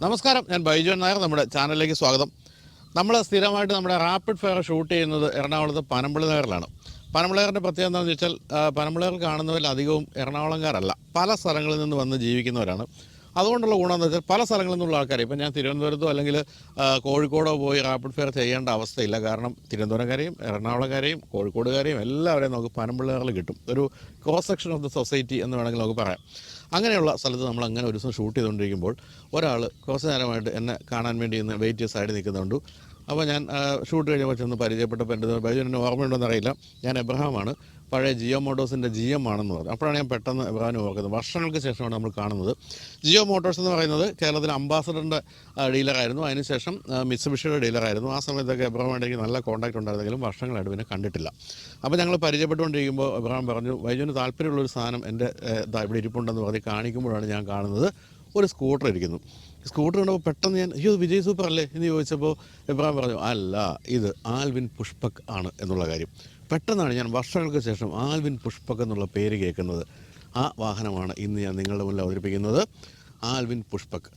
നമസ്കാരം, ഞാൻ ബൈജു നായർ. നമ്മുടെ ചാനലിലേക്ക് സ്വാഗതം. നമ്മൾ സ്ഥിരമായിട്ട് നമ്മുടെ റാപ്പിഡ് ഫയർ ഷൂട്ട് ചെയ്യുന്നത് എറണാകുളത്ത് പനമ്പിളി നഗറിലാണ്. പനമ്പിളി നഗറിൻ്റെ പ്രത്യേകത എന്താണെന്ന് വെച്ചാൽ പനമ്പിളി നഗർ കാണുന്നവരിൽ അധികവും എറണാകുളംകാരല്ല, പല സ്ഥലങ്ങളിൽ നിന്ന് വന്ന് ജീവിക്കുന്നവരാണ്. അതുകൊണ്ടുള്ള ഗുണമെന്ന് വെച്ചാൽ പല സ്ഥലങ്ങളിൽ നിന്നുള്ള ആൾക്കാർ, ഇപ്പം ഞാൻ തിരുവനന്തപുരത്തോ അല്ലെങ്കിൽ കോഴിക്കോടോ പോയി റാപ്പിഡ് ഫയർ ചെയ്യേണ്ട അവസ്ഥയില്ല. കാരണം തിരുവനന്തപുരംകാരെയും എറണാകുളംകാരെയും കോഴിക്കോടുകാരെയും എല്ലാവരെയും നമുക്ക് പനമ്പിളി നഗറിൽ കിട്ടും. ഒരു cross section of the society എന്ന് വേണമെങ്കിൽ നമുക്ക് പറയാം. അങ്ങനെയുള്ള സ്ഥലത്ത് നമ്മൾ അങ്ങനെ ഒരു ദിവസം ഷൂട്ട് ചെയ്തുകൊണ്ടിരിക്കുമ്പോൾ ഒരാൾ കുറച്ച് നേരമായിട്ട് എന്നെ കാണാൻ വേണ്ടി ഇന്ന് വെയിറ്റ് ചെയ്ത് സൈഡിൽ നിൽക്കുന്നുണ്ട്. അപ്പോൾ ഞാൻ ഷൂട്ട് കഴിഞ്ഞപ്പോൾ ചെന്ന് പരിചയപ്പെട്ടപ്പോൾ എൻ്റെ ബൈജു എന്നെ ഓർമ്മയുണ്ടോയെന്ന് അറിയില്ല. ഞാൻ എബ്രഹാമാണ്, പഴയ ജിയോ മോട്ടോഴ്സിൻ്റെ GM ആണെന്ന് പറഞ്ഞു. അപ്പോഴാണ് ഞാൻ പെട്ടെന്ന് എബ്രഹാമിനെ ഓർക്കുന്നത്. വർഷങ്ങൾക്ക് ശേഷമാണ് നമ്മൾ കാണുന്നത്. ജിയോ മോട്ടോഴ്സ് എന്ന് പറയുന്നത് കേരളത്തിൽ അംബാസഡറിൻ്റെ ഡീലറായിരുന്നു. അതിനുശേഷം മിത്സുബിഷിയുടെ ഡീലറായിരുന്നു. ആ സമയത്തൊക്കെ എബ്രഹാമായിട്ട് എനിക്ക് നല്ല കോൺടാക്റ്റ് ഉണ്ടായിരുന്നെങ്കിലും വർഷങ്ങളായിട്ട് പിന്നെ കണ്ടിട്ടില്ല. അപ്പോൾ ഞങ്ങൾ പരിചയപ്പെട്ടുകൊണ്ടിരിക്കുമ്പോൾ എബ്രഹാം പറഞ്ഞു, ബൈജുവിന് താല്പര്യമുള്ളൊരു സാധനം എൻ്റെ ഇവിടെ ഇരിപ്പുണ്ടെന്ന് പറഞ്ഞ് കാണിക്കുമ്പോഴാണ് ഞാൻ കാണുന്നത് ഒരു സ്കൂട്ടർ ഇരിക്കുന്നു. സ്കൂട്ടർ കണ്ടപ്പോൾ പെട്ടെന്ന് ഞാൻ വിജയ് സൂപ്പർ അല്ലേ എന്ന് ചോദിച്ചപ്പോൾ എബ്രഹാം പറഞ്ഞു, അല്ല, ഇത് ആൽവിൻ പുഷ്പക് ആണ് എന്നുള്ള കാര്യം. പെട്ടെന്നാണ് ഞാൻ വർഷങ്ങൾക്ക് ശേഷം ആൽവിൻ പുഷ്പക് എന്നുള്ള പേര് കേൾക്കുന്നത്. ആ വാഹനമാണ് ഇന്ന് ഞാൻ നിങ്ങളുടെ മുന്നിൽ അവതരിപ്പിക്കുന്നത്, ആൽവിൻ പുഷ്പക്.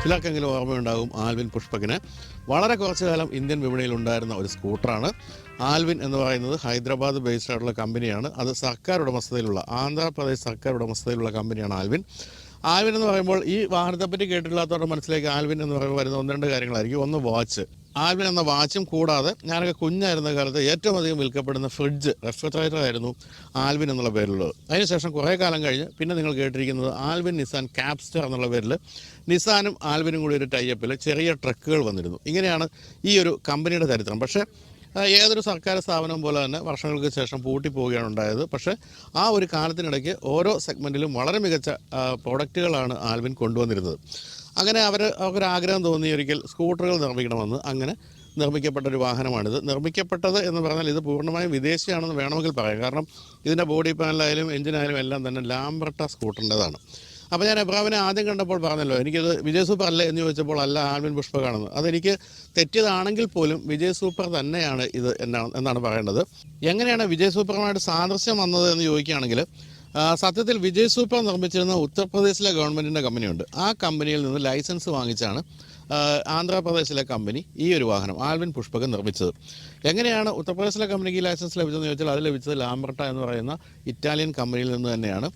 ചിലർക്കെങ്കിലും ഓർമ്മയുണ്ടാകും ആൽവിൻ പുഷ്പകിന്. വളരെ കുറച്ചു കാലം ഇന്ത്യൻ വിപണിയിൽ ഉണ്ടായിരുന്ന ഒരു സ്കൂട്ടറാണ്. ആൽവിൻ എന്ന് പറയുന്നത് ഹൈദരാബാദ് ബേസ്ഡ് ആയിട്ടുള്ള കമ്പനിയാണ്. അത് സർക്കാർ ഉടമസ്ഥതയിലുള്ള, ആന്ധ്രാപ്രദേശ് സർക്കാർ ഉടമസ്ഥതയിലുള്ള കമ്പനിയാണ് ആൽവിൻ. ആൽവിൻ എന്ന് പറയുമ്പോൾ ഈ വാഹനത്തെപ്പറ്റി കേട്ടില്ലാത്തവരുടെ മനസ്സിലേക്ക് ആൽവിൻ എന്ന് പറയുമ്പോൾ വരുന്ന ഒന്ന് രണ്ട് കാര്യങ്ങളായിരിക്കും. ഒന്ന്, വാച്ച്. ആൽവിൻ എന്ന വാച്ചും കൂടാതെ ഞാനൊക്കെ കുഞ്ഞായിരുന്ന കാലത്ത് ഏറ്റവും അധികം വിൽക്കപ്പെടുന്ന ഫ്രിഡ്ജ്, റെഫ്രിജറേറ്റർ ആയിരുന്നു ആൽവിൻ എന്നുള്ള പേരിലുള്ളത്. അതിനുശേഷം കുറേ കാലം കഴിഞ്ഞ് പിന്നെ നിങ്ങൾ കേട്ടിരിക്കുന്നത് ആൽവിൻ നിസാൻ ക്യാപ്സ്റ്റർ എന്നുള്ള പേരിൽ നിസാനും ആൽവിനും കൂടി ഒരു ടൈപ്പിൽ ചെറിയ ട്രക്കുകൾ വന്നിരുന്നു. ഇങ്ങനെയാണ് ഈ ഒരു കമ്പനിയുടെ ചരിത്രം. പക്ഷേ ഏതൊരു സർക്കാർ സ്ഥാപനം പോലെ തന്നെ വർഷങ്ങൾക്ക് ശേഷം പൂട്ടിപ്പോവുകയാണ് ഉണ്ടായത്. പക്ഷേ ആ ഒരു കാലത്തിനിടയ്ക്ക് ഓരോ സെഗ്മെൻറ്റിലും വളരെ മികച്ച പ്രോഡക്റ്റുകളാണ് ആൽവിൻ കൊണ്ടുവന്നിരുന്നത്. അങ്ങനെ അവർക്കൊരാഗ്രഹം തോന്നി ഒരിക്കൽ സ്കൂട്ടറുകൾ നിർമ്മിക്കണമെന്ന്. അങ്ങനെ നിർമ്മിക്കപ്പെട്ടൊരു വാഹനമാണിത്. നിർമ്മിക്കപ്പെട്ടത് എന്ന് പറഞ്ഞാൽ ഇത് പൂർണ്ണമായും വിദേശിയാണെന്ന് വേണമെങ്കിൽ പറയാം. കാരണം ഇതിൻ്റെ ബോഡി പാനലായാലും എഞ്ചിനായാലും എല്ലാം തന്നെ ലാംബ്രട്ട സ്കൂട്ടറിൻ്റെതാണ്. അപ്പോൾ ഞാൻ എബ്രഹാമിനെ ആദ്യം കണ്ടപ്പോൾ പറഞ്ഞല്ലോ, എനിക്കത് വിജയ് സൂപ്പർ അല്ലേ എന്ന് ചോദിച്ചപ്പോൾ അല്ല, ആൽവിൻ പുഷ്പകാണെന്ന്. അതെനിക്ക് തെറ്റിയതാണെങ്കിൽ പോലും വിജയ് സൂപ്പർ തന്നെയാണ് ഇത് എന്നാണ് പറയേണ്ടത്. എങ്ങനെയാണ് വിജയ് സൂപ്പറുമായിട്ട് സാദൃശ്യം വന്നത് എന്ന് ചോദിക്കുകയാണെങ്കിൽ, സത്യത്തിൽ വിജയ് സൂപ്പർ നിർമ്മിച്ചിരുന്ന ഉത്തർപ്രദേശിലെ ഗവൺമെൻറ്റിൻ്റെ കമ്പനിയുണ്ട്. ആ കമ്പനിയിൽ നിന്ന് ലൈസൻസ് വാങ്ങിച്ചാണ് ആന്ധ്രാപ്രദേശിലെ കമ്പനി ഈ ഒരു വാഹനം ആൽവിൻ പുഷ്പക് നിർമ്മിച്ചത്. എങ്ങനെയാണ് ഉത്തർപ്രദേശിലെ കമ്പനിക്ക് ലൈസൻസ് ലഭിച്ചതെന്ന് ചോദിച്ചാൽ അത് ലഭിച്ചത് ലാംബ്രട്ട എന്ന് പറയുന്ന ഇറ്റാലിയൻ കമ്പനിയിൽ നിന്ന് തന്നെയാണ്.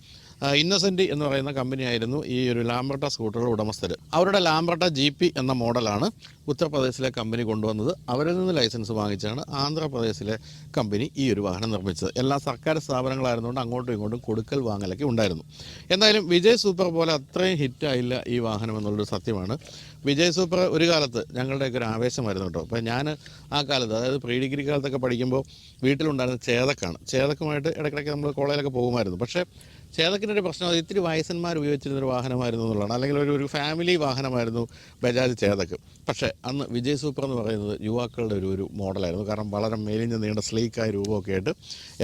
ഇന്നസെൻ്റ് എന്ന് പറയുന്ന കമ്പനിയായിരുന്നു ഈ ഒരു ലാംബ്രട്ട സ്കൂട്ടറുടെ ഉടമസ്ഥർ. അവരുടെ ലാംബ്രട്ട GP എന്ന മോഡലാണ് ഉത്തർപ്രദേശിലെ കമ്പനി കൊണ്ടുവന്നത്. അവരിൽ നിന്ന് ലൈസൻസ് വാങ്ങിച്ചാണ് ആന്ധ്രാപ്രദേശിലെ കമ്പനി ഈ ഒരു വാഹനം നിർമ്മിച്ചത്. എല്ലാ സർക്കാർ സ്ഥാപനങ്ങളായിരുന്നുകൊണ്ട് അങ്ങോട്ടും ഇങ്ങോട്ടും കൊടുക്കൽ വാങ്ങലൊക്കെ ഉണ്ടായിരുന്നു. എന്തായാലും വിജയ് സൂപ്പർ പോലെ അത്രയും ഹിറ്റായില്ല ഈ വാഹനം എന്നുള്ളൊരു സത്യമാണ്. വിജയ് സൂപ്പർ ഒരു കാലത്ത് ഞങ്ങളുടെയൊക്കെ ഒരു ആവേശമായിരുന്നു കേട്ടോ. അപ്പോൾ ഞാൻ ആ കാലത്ത്, അതായത് പ്രീ ഡിഗ്രി കാലത്തൊക്കെ പഠിക്കുമ്പോൾ വീട്ടിലുണ്ടായിരുന്ന ചേതക്കാണ്. ഇടയ്ക്കിടയ്ക്ക് നമ്മൾ കോളേജിലൊക്കെ പോകുമായിരുന്നു. പക്ഷേ ചേതക്കിൻ്റെ ഒരു പ്രശ്നം, അത് ഇത്തിരി വയസ്സന്മാർ ഉപയോഗിച്ചിരുന്നൊരു വാഹനമായിരുന്നു എന്നുള്ളതാണ്. അല്ലെങ്കിൽ ഒരു ഫാമിലി വാഹനമായിരുന്നു ബജാജ് ചേതക്ക്. പക്ഷേ അന്ന് വിജയ് സൂപ്പർ എന്ന് പറയുന്നത് യുവാക്കളുടെ ഒരു മോഡലായിരുന്നു. കാരണം വളരെ മെലിഞ്ഞ നീണ്ട സ്ലീക്കായ രൂപമൊക്കെ ആയിട്ട്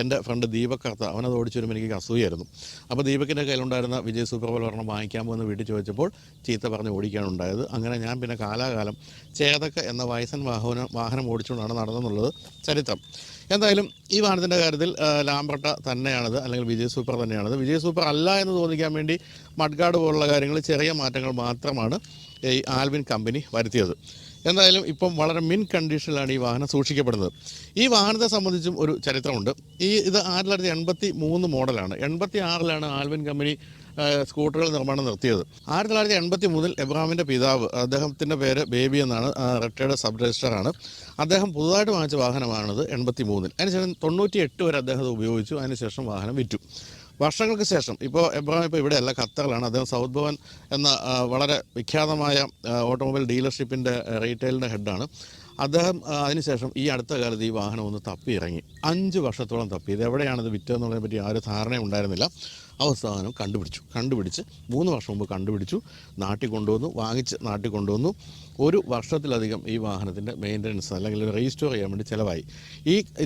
എൻ്റെ ഫ്രണ്ട് ദീപക് കർത്ത, അവനത് ഓടിച്ചു വരുമ്പോൾ എനിക്ക് അസൂയായിരുന്നു. അപ്പോൾ ദീപകിൻ്റെ കയ്യിലുണ്ടായിരുന്ന വിജയ് സൂപ്പർ പോലെ ഒരെണ്ണം വാങ്ങിക്കാൻ പോകുന്ന വീട്ടിൽ ചോദിച്ചപ്പോൾ ചീത്ത പറഞ്ഞ് ഓടിക്കാണ് ഉണ്ടായത്. അങ്ങനെ ഞാൻ പിന്നെ കാലാകാലം ചേതക്ക് എന്ന വയസ്സൻ വാഹനം ഓടിച്ചുകൊണ്ടാണ് നടന്നെന്നുള്ളത് ചരിത്രം. എന്തായാലും ഈ വാഹനത്തിൻ്റെ കാര്യത്തിൽ ലാംബ്രട്ട തന്നെയാണത്, അല്ലെങ്കിൽ വിജയ് സൂപ്പർ തന്നെയാണത്. വിജയ് സൂപ്പർ അല്ല എന്ന് തോന്നിക്കാൻ വേണ്ടി മഡ്ഗാർഡ് പോലുള്ള കാര്യങ്ങൾ, ചെറിയ മാറ്റങ്ങൾ മാത്രമാണ് ഈ ആൽവിൻ കമ്പനി വരുത്തിയത്. എന്തായാലും ഇപ്പം വളരെ മിൻ കണ്ടീഷനിലാണ് ഈ വാഹനം സൂക്ഷിക്കപ്പെടുന്നത്. ഈ വാഹനത്തെ സംബന്ധിച്ചും ഒരു ചരിത്രമുണ്ട്. ഇത് 1983 മോഡലാണ്. 86 ആൽവിൻ കമ്പനി സ്കൂട്ടറുകൾ നിർമ്മാണം നിർത്തിയത്. 1983 എബ്രഹാമിൻ്റെ പിതാവ്, അദ്ദേഹത്തിൻ്റെ പേര് ബേബി എന്നാണ്, റിട്ടയർഡ് സബ് രജിസ്ട്രാറാണ്. അദ്ദേഹം പുതുതായിട്ട് വാങ്ങിച്ച വാഹനമാണിത് 83. അതിനുശേഷം 98 വരെ അദ്ദേഹം അത് ഉപയോഗിച്ചു. അതിനുശേഷം വാഹനം വിറ്റു. വർഷങ്ങൾക്ക് ശേഷം ഇപ്പോൾ എബ്രഹാം ഇവിടെയല്ല, ഖത്തറിലാണ്. അദ്ദേഹം സൗത്ത് ഭവൻ എന്ന വളരെ വിഖ്യാതമായ ഓട്ടോമൊബൈൽ ഡീലർഷിപ്പിൻ്റെ റീറ്റെയിലിൻ്റെ ഹെഡാണ്. അദ്ദേഹം അതിനുശേഷം ഈ അടുത്ത കാലത്ത് ഈ വാഹനം ഒന്ന് തപ്പി ഇറങ്ങി. 5 വർഷത്തോളം തപ്പി. ഇത് എവിടെയാണിത് വിറ്റതെന്നുള്ളതിനെ പറ്റി ആ ഒരു ധാരണ ഉണ്ടായിരുന്നില്ല. അവസാനം കണ്ടുപിടിച്ച് 3 വർഷം മുമ്പ് കണ്ടുപിടിച്ചു, നാട്ടിൽ കൊണ്ടുവന്നു, വാങ്ങിച്ച് നാട്ടിൽ കൊണ്ടുവന്നു. 1 വർഷത്തിലധികം ഈ വാഹനത്തിൻ്റെ മെയിൻ്റനൻസ് അല്ലെങ്കിൽ റീസ്റ്റോർ ചെയ്യാൻ വേണ്ടി ചിലവായി.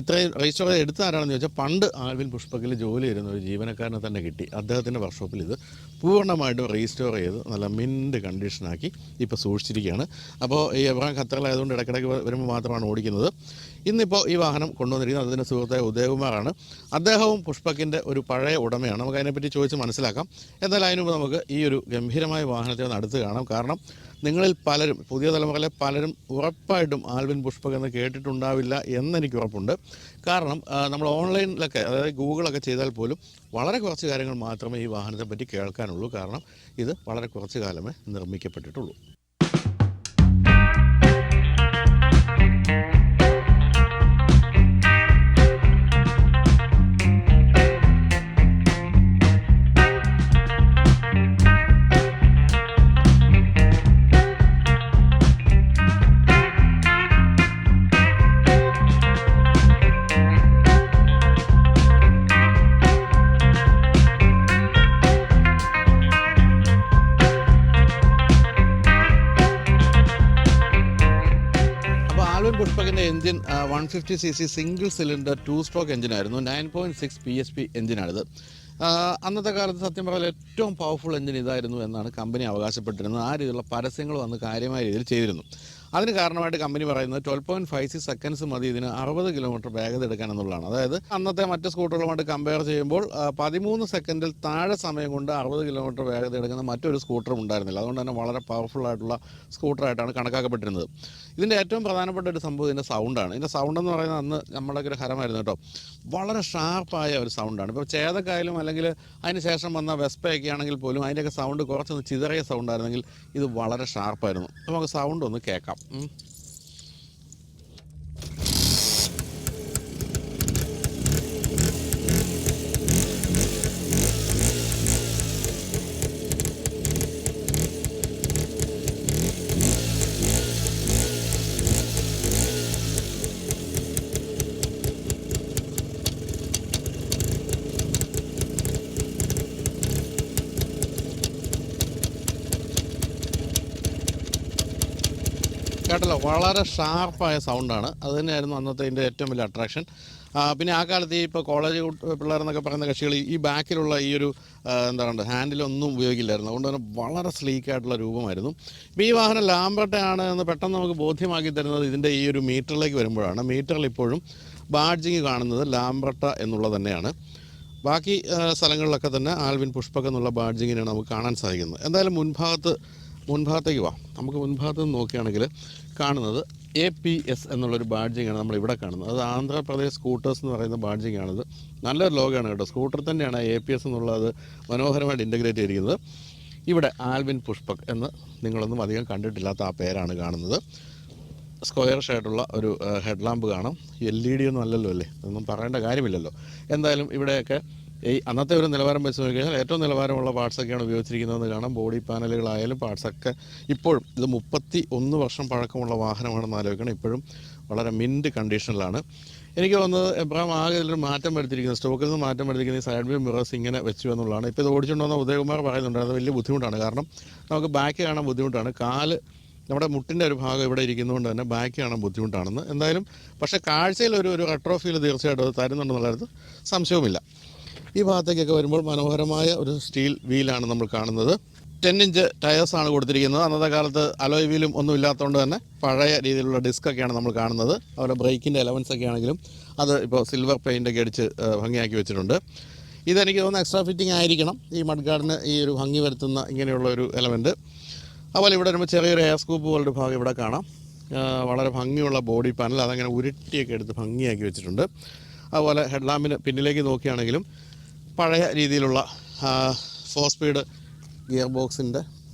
ഇത്രയും റീസ്റ്റോർ ചെയ്ത് എടുത്ത ആരാണെന്ന് ചോദിച്ചാൽ പണ്ട് ആൽവിൻ പുഷ്പക്കിൽ ജോലി ചെയ്യുന്ന ഒരു ജീവനക്കാരനെ തന്നെ കിട്ടി. അദ്ദേഹത്തിൻ്റെ വർക്ക്ഷോപ്പിൽ ഇത് പൂർണ്ണമായിട്ടും റീസ്റ്റോർ ചെയ്ത് നല്ല മിൻറ്റ് കണ്ടീഷനാക്കി ഇപ്പോൾ സൂക്ഷിച്ചിരിക്കുകയാണ്. അപ്പോൾ ഈ എബ്രഹാം ഖത്തറിലായതുകൊണ്ട് ഇടയ്ക്കിടയ്ക്ക് വരുമ്പോൾ മാത്രമാണ് ഓടിക്കുന്നത്. ഇന്നിപ്പോൾ ഈ വാഹനം കൊണ്ടുവന്നിരിക്കുന്നത് അതിൻ്റെ സുഹൃത്തായ ഉദയകുമാറാണ്. അദ്ദേഹവും പുഷ്പക്കിൻ്റെ ഒരു പഴയ ഉടമയാണ്. നമുക്ക് അതിനെപ്പറ്റി ചോദിച്ച് മനസ്സിലാക്കാം. എന്നാൽ അതിനുമുമ്പ് നമുക്ക് ഈ ഒരു ഗംഭീരമായ വാഹനത്തെ ഒന്ന് അടുത്ത് കാണാം. കാരണം നിങ്ങളിൽ പലരും, പുതിയ തലമുറയിലെ പലരും ഉറപ്പായിട്ടും ആൽവിൻ പുഷ്പക് എന്ന് കേട്ടിട്ടുണ്ടാവില്ല എന്നെനിക്ക് ഉറപ്പുണ്ട്. കാരണം നമ്മൾ ഓൺലൈനിലൊക്കെ, അതായത് ഗൂഗിളൊക്കെ ചെയ്താൽ പോലും വളരെ കുറച്ച് കാര്യങ്ങൾ മാത്രമേ ഈ വാഹനത്തെ പറ്റി കേൾക്കാനുള്ളൂ. കാരണം ഇത് വളരെ കുറച്ച് കാലമേ നിർമ്മിക്കപ്പെട്ടിട്ടുള്ളൂ. പുഷ്പകിൻ്റെ engine 150cc single cylinder 2 stroke എഞ്ചിനായിരുന്നു. 9.6 PSP എഞ്ചിനാണിത്. അന്നത്തെ കാലത്ത് സത്യം പറഞ്ഞാൽ ഏറ്റവും പവർഫുൾ എഞ്ചിൻ ഇതായിരുന്നു എന്നാണ് കമ്പനി അവകാശപ്പെട്ടിരുന്നത്. ആ രീതിയിലുള്ള പരസ്യങ്ങൾ വന്ന് കാര്യമായ രീതിയിൽ ചെയ്തിരുന്നു. അതിന് കാരണമായിട്ട് കമ്പനി പറയുന്നത് 12.56 സെക്കൻഡ്സ് മതി ഇതിന് 60 കിലോമീറ്റർ വേഗത എടുക്കാൻ എന്നുള്ളതാണ്. അതായത് അന്നത്തെ മറ്റ് സ്കൂട്ടറുകളുമായിട്ട് കമ്പയർ ചെയ്യുമ്പോൾ 13 സെക്കൻഡിൽ താഴെ സമയം കൊണ്ട് 60 കിലോമീറ്റർ വേഗത എടുക്കുന്ന മറ്റൊരു സ്കൂട്ടറും ഉണ്ടായിരുന്നില്ല. അതുകൊണ്ട് തന്നെ വളരെ പവർഫുൾ ആയിട്ടുള്ള സ്കൂട്ടറായിട്ടാണ് കണക്കാക്കപ്പെട്ടിരുന്നത്. ഇതിൻ്റെ ഏറ്റവും പ്രധാനപ്പെട്ട ഒരു സംഭവം ഇതിൻ്റെ സൗണ്ടാണ്. ഇതിൻ്റെ സൗണ്ട് എന്ന് പറയുന്നത് അന്ന് നമ്മളൊക്കെ ഒരു ഹരമായിരുന്നു കേട്ടോ. വളരെ ഷാർപ്പായ ഒരു സൗണ്ടാണ്. ഇപ്പോൾ ചേതക്കായാലും അല്ലെങ്കിൽ അതിന് ശേഷം വന്ന വെസ്പയൊക്കെ ആണെങ്കിൽ പോലും അതിൻ്റെയൊക്കെ സൗണ്ട് കുറച്ചൊന്ന് ചിതറിയ സൗണ്ടായിരുന്നെങ്കിൽ ഇത് വളരെ ഷാർപ്പായിരുന്നു. നമുക്ക് സൗണ്ട് ഒന്ന് കേൾക്കാം. കേട്ടല്ലോ, വളരെ ഷാർപ്പായ സൗണ്ടാണ്. അത് തന്നെയായിരുന്നു അന്നത്തെ ഇതിൻ്റെ ഏറ്റവും വലിയ അട്രാക്ഷൻ. പിന്നെ ആ കാലത്ത് ഈ ഇപ്പോൾ കോളേജ് പിള്ളേരെന്നൊക്കെ പറയുന്ന കക്ഷികൾ ഈ ബാക്കിലുള്ള ഈ ഒരു എന്താണ് ഹാൻഡിലൊന്നും ഉപയോഗിക്കില്ലായിരുന്നു. അതുകൊണ്ട് തന്നെ വളരെ സ്ലീക്കായിട്ടുള്ള രൂപമായിരുന്നു. ഇപ്പോൾ ഈ വാഹനം ലാംബർട്ടയാണ് എന്ന് പെട്ടെന്ന് നമുക്ക് ബോധ്യമാക്കി തരുന്നത് ഇതിൻ്റെ ഈ ഒരു മീറ്ററിലേക്ക് വരുമ്പോഴാണ്. മീറ്ററിൽ ഇപ്പോഴും ബാഡ്ജിങ് കാണുന്നത് ലാംബർട്ട എന്നുള്ളത് തന്നെയാണ്. ബാക്കി സ്ഥലങ്ങളിലൊക്കെ തന്നെ ആൽവിൻ പുഷ്പക് എന്നുള്ള ബാഡ്ജിങ്ങിനാണ് നമുക്ക് കാണാൻ സാധിക്കുന്നത്. എന്തായാലും മുൻഭാഗത്തേക്ക് വാ. നമുക്ക് മുൻഭാഗത്ത് നിന്ന് നോക്കുകയാണെങ്കിൽ കാണുന്നത് APS എന്നുള്ളൊരു ബാഡ്ജിങ്ങാണ് നമ്മളിവിടെ കാണുന്നത്. അത് ആന്ധ്രാപ്രദേശ് സ്കൂട്ടേഴ്സ് എന്ന് പറയുന്ന ബാഡ്ജിങ്ങാണിത്. നല്ലൊരു ലോഗാണ് കേട്ടോ. സ്കൂട്ടർ തന്നെയാണ് APS എന്നുള്ളത് മനോഹരമായിട്ട് ഇൻ്റഗ്രേറ്റ് ചെയ്തിരിക്കുന്നത്. ഇവിടെ ആൽവിൻ പുഷ്പക് എന്ന് നിങ്ങളൊന്നും അധികം കണ്ടിട്ടില്ലാത്ത ആ പേരാണ് കാണുന്നത്. സ്ക്വയർ ഷേഡുള്ള ഒരു ഹെഡ് ലാമ്പ് കാണാം. LED ഒന്നും അല്ലല്ലോ അല്ലേ, ഒന്നും പറയേണ്ട കാര്യമില്ലല്ലോ. എന്തായാലും ഇവിടെയൊക്കെ ഈ അന്നത്തെ ഒരു നിലവാരം വെച്ച് നോക്കിക്കഴിഞ്ഞാൽ ഏറ്റവും നിലവാരമുള്ള പാർട്സൊക്കെയാണ് ഉപയോഗിച്ചിരിക്കുന്നതെന്ന് കാണാം. ബോഡി പാനലുകളായാലും പാർട്സൊക്കെ ഇപ്പോഴും ഇത് 31 വർഷം പഴക്കമുള്ള വാഹനമാണെന്ന് ആലോചിക്കണം. ഇപ്പോഴും വളരെ മിൻറ്റ് കണ്ടീഷനിലാണ്. എനിക്ക് തോന്നുന്നത് എബ്രഹാം ആകെ ഇതിലൊരു മാറ്റം വരുത്തിയിരിക്കുന്നത്, സ്റ്റോക്കിൽ നിന്ന് മാറ്റം വരുത്തിയിരിക്കുന്നത് ഈ സൈഡ് വ്യൂ മിറേഴ്സ് ഇങ്ങനെ വെച്ചു എന്നുള്ളതാണ്. ഇപ്പോൾ ഇത് ഓടിച്ചുകൊണ്ട് വന്ന ഉദയകുമാർ പറയുന്നുണ്ട് അത് വലിയ ബുദ്ധിമുട്ടാണ്. കാരണം നമുക്ക് ബാക്ക് കാണാൻ ബുദ്ധിമുട്ടാണ്. കാല് നമ്മുടെ മുട്ടിൻ്റെ ഒരു ഭാഗം ഇവിടെ ഇരിക്കുന്നതുകൊണ്ട് തന്നെ ബാക്ക് കാണാൻ ബുദ്ധിമുട്ടാണെന്ന്. എന്തായാലും പക്ഷേ കാഴ്ചയിൽ ഒരു റെട്രോ ഫീൽ തീർച്ചയായിട്ടും അത് തരുന്നുണ്ടെന്നുള്ളത് സംശയവുമില്ല. ഈ ഭാഗത്തേക്കൊക്കെ വരുമ്പോൾ മനോഹരമായ ഒരു സ്റ്റീൽ വീലാണ് നമ്മൾ കാണുന്നത്. 10 ഇഞ്ച് ടയേഴ്സാണ് കൊടുത്തിരിക്കുന്നത്. അന്നത്തെ കാലത്ത് അലോയ് വീലും ഒന്നും ഇല്ലാത്തതുകൊണ്ട് തന്നെ പഴയ രീതിയിലുള്ള ഡിസ്കൊക്കെയാണ് നമ്മൾ കാണുന്നത്. അതുപോലെ ബ്രേക്കിൻ്റെ എലവൻസൊക്കെ ആണെങ്കിലും അത് ഇപ്പോൾ സിൽവർ പെയിൻ്റൊക്കെ അടിച്ച് ഭംഗിയാക്കി വെച്ചിട്ടുണ്ട്. ഇതെനിക്ക് തോന്നുന്നു എക്സ്ട്രാ ഫിറ്റിംഗ് ആയിരിക്കണം ഈ മഡ് ഗാർഡിന് ഈ ഒരു ഭംഗി വരുത്തുന്ന ഇങ്ങനെയുള്ള ഒരു എലമെൻറ്റ്. അതുപോലെ ഇവിടെ വരുമ്പോൾ ചെറിയൊരു എയർ സ്കൂപ്പ് പോലൊരു ഭാഗം ഇവിടെ കാണാം. വളരെ ഭംഗിയുള്ള ബോഡി പാനൽ, അതങ്ങനെ ഉരുട്ടിയൊക്കെ എടുത്ത് ഭംഗിയാക്കി വെച്ചിട്ടുണ്ട്. അതുപോലെ ഹെഡ് ലാമ്പിന് പിന്നിലേക്ക് നോക്കുകയാണെങ്കിലും പഴയ രീതിയിലുള്ള 4 സ്പീഡ് ഗിയർ ബോക്സിൻ്റെ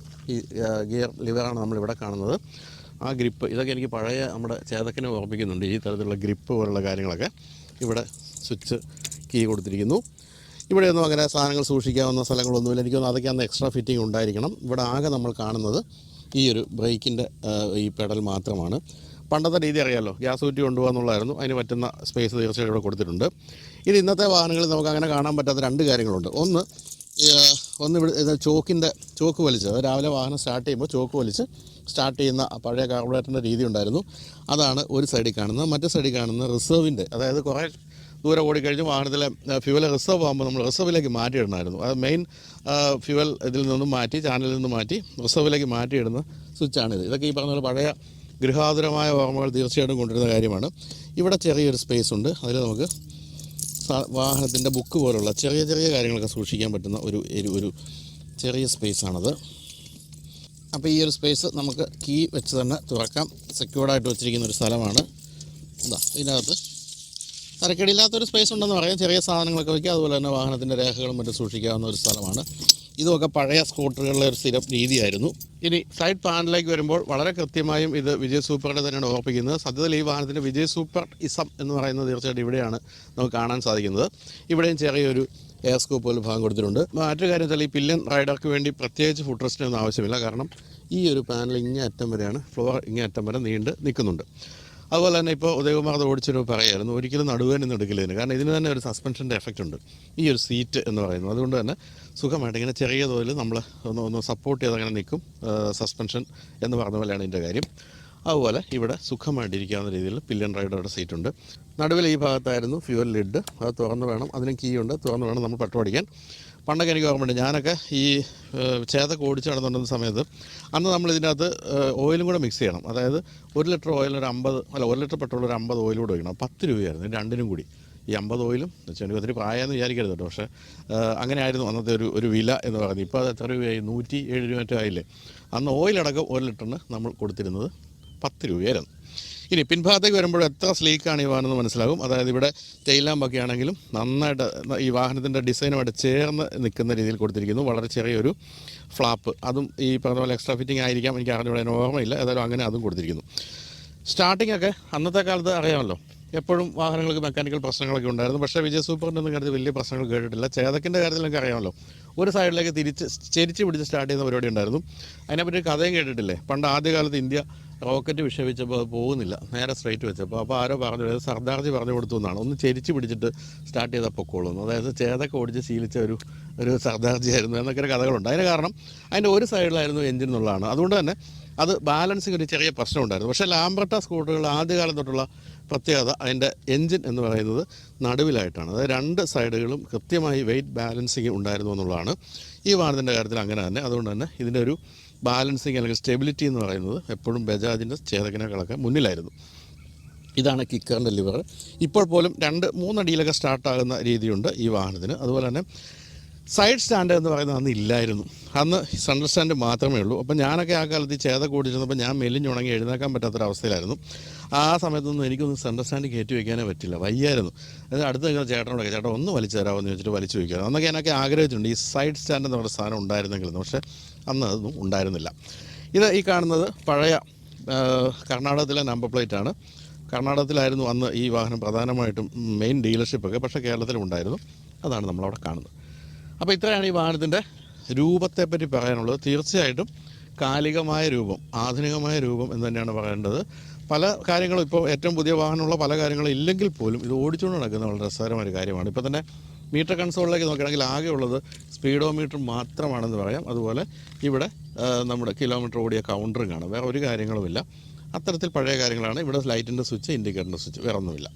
ഈ ഗിയർ ലിവറാണ് നമ്മളിവിടെ കാണുന്നത്. ആ ഗ്രിപ്പ് ഇതൊക്കെ എനിക്ക് പഴയ നമ്മുടെ ചേതക്കിനെ ഓർമ്മിക്കുന്നുണ്ട്. ഈ തരത്തിലുള്ള ഗ്രിപ്പ് പോലുള്ള കാര്യങ്ങളൊക്കെ. ഇവിടെ സ്വിച്ച് കീ കൊടുത്തിരിക്കുന്നു. ഇവിടെയൊന്നും അങ്ങനെ സാധനങ്ങൾ സൂക്ഷിക്കാവുന്ന സ്ഥലങ്ങളൊന്നുമില്ല. എനിക്കൊന്നും അതൊക്കെ അന്ന് എക്സ്ട്രാ ഫിറ്റിംഗ് ഉണ്ടായിരിക്കണം. ഇവിടെ ആകെ നമ്മൾ കാണുന്നത് ഈ ഒരു ബ്രേക്കിൻ്റെ ഈ പെഡൽ മാത്രമാണ്. പണ്ടത്തെ രീതി അറിയാമല്ലോ, ഗ്യാസ് ഊറ്റി കൊണ്ടുപോകാന്നുള്ളതായിരുന്നു. അതിന് പറ്റുന്ന സ്പേസ് തീർച്ചയായും ഇവിടെ കൊടുത്തിട്ടുണ്ട്. ഇത് ഇന്നത്തെ വാഹനങ്ങളിൽ നമുക്ക് അങ്ങനെ കാണാൻ പറ്റാത്ത 2 കാര്യങ്ങളുണ്ട്. ഒന്ന്, ഒന്ന് ഇവിടെ ഇത് ചോക്ക് വലിച്ച്, രാവിലെ വാഹനം സ്റ്റാർട്ട് ചെയ്യുമ്പോൾ ചോക്ക് വലിച്ച് സ്റ്റാർട്ട് ചെയ്യുന്ന പഴയ കാർബറേറ്ററിൻ്റെ രീതി ഉണ്ടായിരുന്നു. അതാണ് ഒരു സൈഡിൽ കാണുന്നത്. മറ്റേ സൈഡിൽ കാണുന്നത് റിസർവിൻ്റെ, അതായത് കുറേ ദൂരെ ഓടിക്കഴിഞ്ഞ് വാഹനത്തിലെ ഫ്യൂവൽ റിസർവ് ആകുമ്പോൾ നമ്മൾ റിസർവിലേക്ക് മാറ്റിയിടണമായിരുന്നു. അത് മെയിൻ ഫ്യൂവൽ ഇതിൽ നിന്നും മാറ്റി, ചാനലിൽ നിന്ന് മാറ്റി റിസർവിലേക്ക് മാറ്റിയിടുന്ന സ്വിച്ചാണിത്. ഇതൊക്കെ ഈ പറഞ്ഞ പോലെ പഴയ ഗൃഹാതുരമായ ഓർമ്മകൾ തീർച്ചയായിട്ടും കൊണ്ടുവരുന്ന കാര്യമാണ്. ഇവിടെ ചെറിയൊരു സ്പേസ് ഉണ്ട്. അതിൽ നമുക്ക് വാഹനത്തിൻ്റെ ബുക്ക് പോലുള്ള ചെറിയ ചെറിയ കാര്യങ്ങളൊക്കെ സൂക്ഷിക്കാൻ പറ്റുന്ന ഒരു ചെറിയ സ്പേസാണത്. അപ്പോൾ ഈ ഒരു സ്പേസ് നമുക്ക് കീ വെച്ച് തന്നെ തുറക്കാം. സെക്യൂർഡായിട്ട് വെച്ചിരിക്കുന്ന ഒരു സ്ഥലമാണ്. ഇതിനകത്ത് തരക്കേടില്ലാത്തൊരു സ്പേസ് ഉണ്ടെന്ന് പറയാം. ചെറിയ സാധനങ്ങളൊക്കെ വയ്ക്കുക, അതുപോലെ തന്നെ വാഹനത്തിൻ്റെ രേഖകളും മറ്റും സൂക്ഷിക്കാവുന്ന ഒരു സ്ഥലമാണ്. ഇതുമൊക്കെ പഴയ സ്കൂട്ടറുകളിലെ ഒരു സ്ഥിരം രീതിയായിരുന്നു. ഇനി സൈഡ് പാനലിലേക്ക് വരുമ്പോൾ വളരെ കൃത്യമായും ഇത് വിജയ് സൂപ്പറിനെ തന്നെയാണ് ഓർപ്പിക്കുന്നത്. സത്യത്തിൽ ഈ വാഹനത്തിൻ്റെ വിജയ് സൂപ്പർ ഇസം എന്ന് പറയുന്നത് തീർച്ചയായിട്ടും ഇവിടെയാണ് നമുക്ക് കാണാൻ സാധിക്കുന്നത്. ഇവിടെയും ചെറിയൊരു എയർ സ്കൂപ്പ് പോലെ ഭാഗം കൊടുത്തിട്ടുണ്ട്. മറ്റൊരു കാര്യം വെച്ചാൽ ഈ പില്ലൻ റൈഡർക്ക് വേണ്ടി പ്രത്യേകിച്ച് ഫുഡ് റെസ്റ്റിനൊന്നും ആവശ്യമില്ല. കാരണം ഈ ഒരു പാനൽ ഇങ്ങേ അറ്റം വരെയാണ്, ഫ്ലോർ ഇങ്ങേ അറ്റം വരെ നീണ്ട് നിൽക്കുന്നുണ്ട്. അതുപോലെ തന്നെ ഇപ്പോൾ ഉദയകുമാർ അത് ഓടിച്ചൊരു പറയായിരുന്നു, ഒരിക്കലും നടുവേനൊന്നും എടുക്കില്ലതിന്. കാരണം ഇതിന് തന്നെ ഒരു സസ്പെൻഷൻ്റെ എഫക്റ്റ് ഉണ്ട് ഈ ഒരു സീറ്റ് എന്ന് പറയുന്നത്. അതുകൊണ്ട് തന്നെ സുഖമായിട്ട് ഇങ്ങനെ ചെറിയ തോതിൽ നമ്മൾ ഒന്ന് സപ്പോർട്ട് ചെയ്ത് അങ്ങനെ നിൽക്കും. സസ്പെൻഷൻ എന്ന് പറഞ്ഞ പോലെയാണ് ഇതിൻ്റെ കാര്യം. അതുപോലെ ഇവിടെ സുഖമായിട്ടിരിക്കാവുന്ന രീതിയിൽ പില്ലൻ റൈഡറുടെ സീറ്റുണ്ട്. നടുവിൽ ഈ ഭാഗത്തായിരുന്നു ഫ്യൂവൽ ലിഡ്. അത് തുറന്ന് വേണം, അതിനും കീ ഉണ്ട്, തുറന്ന് വേണം നമ്മൾ പെട്രോൾ അടിക്കാൻ. പണ്ടൊക്കെ എനിക്ക് ഓർമ്മയുണ്ട്, ഞാനൊക്കെ ഈ ചേതൊക്കെ ഓടിച്ച് നടന്നുകൊണ്ടിരുന്ന സമയത്ത് അന്ന് നമ്മൾ ഇതിനകത്ത് ഓയിലും കൂടെ മിക്സ് ചെയ്യണം. അതായത് 1 litre oil 1 litre petrol 50 oil കൂടെ ഒഴിക്കണം. 10 രൂപയായിരുന്നു രണ്ടിനും കൂടി. ഈ 50 ഓയിലും വെച്ചാൽ എനിക്ക് ഒത്തിരി പ്രായമെന്ന് വിചാരിക്കരുത് കേട്ടോ. പക്ഷേ അങ്ങനെ ആയിരുന്നു അന്നത്തെ ഒരു വില എന്ന് പറയുന്നത്. ഇപ്പോൾ അത് എത്ര രൂപയായി? 107 രൂപ മറ്റോ ആയില്ലേ. അന്ന് ഓയിലടക്കം 1 ലിറ്ററിന് നമ്മൾ കൊടുത്തിരുന്നത് 10 രൂപയായിരുന്നു. ഇനി പിൻഭാഗത്തേക്ക് വരുമ്പോൾ എത്ര സ്ലീക്കാണ് ഈ വാഹനം എന്ന് മനസ്സിലാകും. അതായത് ഇവിടെ ടെയിൽ ലാമ്പൊക്കെ ആണെങ്കിലും നന്നായിട്ട് ഈ വാഹനത്തിൻ്റെ ഡിസൈനുമായിട്ട് ചേർന്ന് നിൽക്കുന്ന രീതിയിൽ കൊടുത്തിരിക്കുന്നു. വളരെ ചെറിയൊരു ഫ്ലാപ്പ്, അതും ഈ പറഞ്ഞ പോലെ എക്സ്ട്രാ ഫിറ്റിംഗ് ആയിരിക്കാം, എനിക്ക് അറിഞ്ഞൂടെ, ഓർമ്മയില്ല. ഏതായാലും അങ്ങനെ അതും കൊടുത്തിരിക്കുന്നു. സ്റ്റാർട്ടിംഗ് ഒക്കെ അന്നത്തെ കാലത്ത് അറിയാമല്ലോ, എപ്പോഴും വാഹനങ്ങൾക്ക് മെക്കാനിക്കൽ പ്രശ്നങ്ങളൊക്കെ ഉണ്ടായിരുന്നു. പക്ഷേ വിജയ് സൂപ്പറിൻ്റെ ഒന്നും കാര്യത്തിൽ വലിയ പ്രശ്നങ്ങൾ കേട്ടിട്ടില്ല. ചേതക്കിൻ്റെ കാര്യത്തിൽ എനിക്ക് അറിയാമല്ലോ, ഒരു സൈഡിലേക്ക് ചെരിച്ച് പിടിച്ച് സ്റ്റാർട്ട് ചെയ്യുന്ന പരിപാടി ഉണ്ടായിരുന്നു. അതിനെപ്പറ്റി കഥയും കേട്ടിട്ടില്ലേ? പണ്ട് ആദ്യകാലത്ത് ഇന്ത്യ റോക്കറ്റ് വിക്ഷേപിച്ചപ്പോൾ അത് പോകുന്നില്ല, നേരെ സ്ട്രൈറ്റ് വെച്ചപ്പോൾ. അപ്പോൾ ആരോ പറഞ്ഞു, സർദാർജി പറഞ്ഞു കൊടുത്തു എന്നാണ്, ഒന്ന് ചെരിച്ച് പിടിച്ചിട്ട് സ്റ്റാർട്ട് ചെയ്താൽ പൊക്കോളുന്നു. അതായത് ചേതൊക്കെ ഓടിച്ച് ശീലിച്ച ഒരു സർദാർജി ആയിരുന്നു എന്നൊക്കെ ഒരു കഥകളുണ്ട്. അതിന് കാരണം അതിൻ്റെ ഒരു സൈഡിലായിരുന്നു എഞ്ചിൻ എന്നുള്ളതാണ്. അതുകൊണ്ട് തന്നെ അത് ബാലൻസിങ് ഒരു ചെറിയ പ്രശ്നം ഉണ്ടായിരുന്നു. പക്ഷേ ലാംബ്രട്ട സ്കൂട്ടറുകൾ ആദ്യകാലം തൊട്ടുള്ള പ്രത്യേകത അതിൻ്റെ എൻജിൻ എന്ന് പറയുന്നത് നടുവിലായിട്ടാണ്. അതായത് 2 സൈഡുകളും കൃത്യമായി വെയിറ്റ് ബാലൻസിങ് ഉണ്ടായിരുന്നു എന്നുള്ളതാണ്. ഈ വാഹനത്തിൻ്റെ കാര്യത്തിൽ അങ്ങനെ തന്നെ. അതുകൊണ്ട് തന്നെ ഇതിൻ്റെ ഒരു ബാലൻസിങ് അല്ലെങ്കിൽ സ്റ്റെബിലിറ്റി എന്ന് പറയുന്നത് എപ്പോഴും ബജാജിൻ്റെ ചേതകിനേക്കാളൊക്കെ മുന്നിലായിരുന്നു. ഇതാണ് കിക്കറിൻ്റെ ലിവർ. ഇപ്പോൾ പോലും 2-3 അടിയിലൊക്കെ സ്റ്റാർട്ടാകുന്ന രീതിയുണ്ട് ഈ വാഹനത്തിന്. അതുപോലെ തന്നെ സൈഡ് സ്റ്റാൻഡ് എന്ന് പറയുന്നത് അന്ന് ഇല്ലായിരുന്നു. അന്ന് സെൻട്രൽ സ്റ്റാൻഡ് മാത്രമേ ഉള്ളൂ. അപ്പം ഞാനൊക്കെ ആ കാലത്ത് ഈ ചേത കൂടിച്ചിരുന്നപ്പോൾ ഞാൻ മെലിഞ്ഞുണങ്ങി എഴുന്നേക്കാൻ പറ്റാത്തൊരവസ്ഥയിലായിരുന്നു. ആ സമയത്തൊന്നും എനിക്കൊന്നും സെൻട്രൽ സ്റ്റാൻഡ് കയറ്റി വയ്ക്കാനേ പറ്റില്ല, വയ്യായിരുന്നു. അത് അടുത്ത് നിൽക്കുന്ന ചേട്ടനോടൊക്കെ, ചേട്ടൻ ഒന്ന് വലിച്ചു തരാമെന്ന് ചോദിച്ചിട്ട് വലിച്ചു വയ്ക്കുമായിരുന്നു. അന്നൊക്കെ ഞാനൊക്കെ ആഗ്രഹിച്ചിട്ടുണ്ട് ഈ സൈഡ് സ്റ്റാൻഡ് എന്ന് പറഞ്ഞ സാധനം ഉണ്ടായിരുന്നെങ്കിലും. പക്ഷേ അന്ന് അതൊന്നും ഉണ്ടായിരുന്നില്ല. ഇത് ഈ കാണുന്നത് പഴയ കർണാടകത്തിലെ നമ്പർ പ്ലേറ്റാണ്. കർണാടകത്തിലായിരുന്നു അന്ന് ഈ വാഹനം പ്രധാനമായിട്ടും മെയിൻ ഡീലർഷിപ്പൊക്കെ, പക്ഷേ കേരളത്തിലും ഉണ്ടായിരുന്നു. അതാണ് നമ്മളവിടെ കാണുന്നത്. അപ്പോൾ ഇത്രയാണ് ഈ വാഹനത്തിൻ്റെ രൂപത്തെപ്പറ്റി പറയാനുള്ളത്. തീർച്ചയായിട്ടും കാലികമായ രൂപം, ആധുനികമായ രൂപം എന്ന് തന്നെയാണ് പറയേണ്ടത്. പല കാര്യങ്ങളും ഇപ്പോൾ ഏറ്റവും പുതിയ വാഹനമുള്ള പല കാര്യങ്ങളും ഇല്ലെങ്കിൽ പോലും ഇത് ഓടിച്ചുകൊണ്ട് നടക്കുന്ന വളരെ രസകരമായ കാര്യമാണ്. ഇപ്പോൾ തന്നെ മീറ്റർ കൺസോളിലേക്ക് നോക്കുകയാണെങ്കിൽ ആകെ ഉള്ളത് സ്പീഡോമീറ്റർ മാത്രമാണെന്ന് പറയാം. അതുപോലെ ഇവിടെ നമ്മുടെ കിലോമീറ്റർ ഓടിയ കൗണ്ടറും കാണാം. വേറെ ഒരു കാര്യങ്ങളുമില്ല. അത്തരത്തിൽ പഴയ കാര്യങ്ങളാണ്. ഇവിടെ ലൈറ്റിൻ്റെ സ്വിച്ച്, ഇൻഡിക്കേറ്ററിൻ്റെ സ്വിച്ച്, വേറെ ഒന്നുമില്ല.